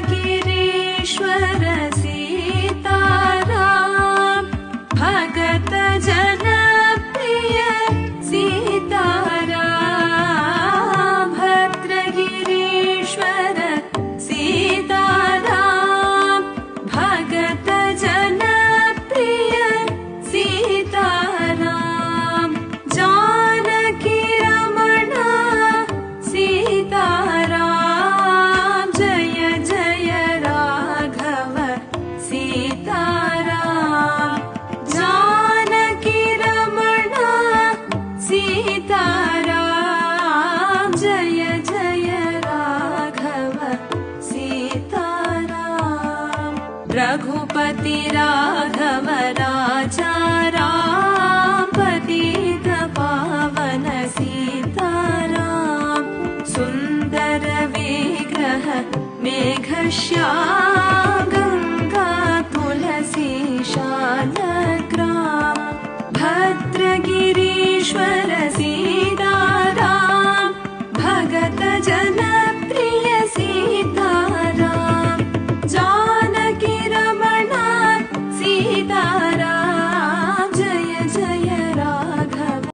गिरीश्वर सीताराम भगत जनप्रिय सीताराम भद्रगिरीश्वर सीताराम भगत जनप्रिय सीताराम जानकी रमण सीताराम जय जय राघव सीताराम जानकी रमण सीताराम जय जय राघव सीताराम रघुपति राघव राजा राम पतित पावन सीताराम सुंदर विग्रह मेघश्याम गंगा तुलसी शालग्राम भद्रगिरीश्वर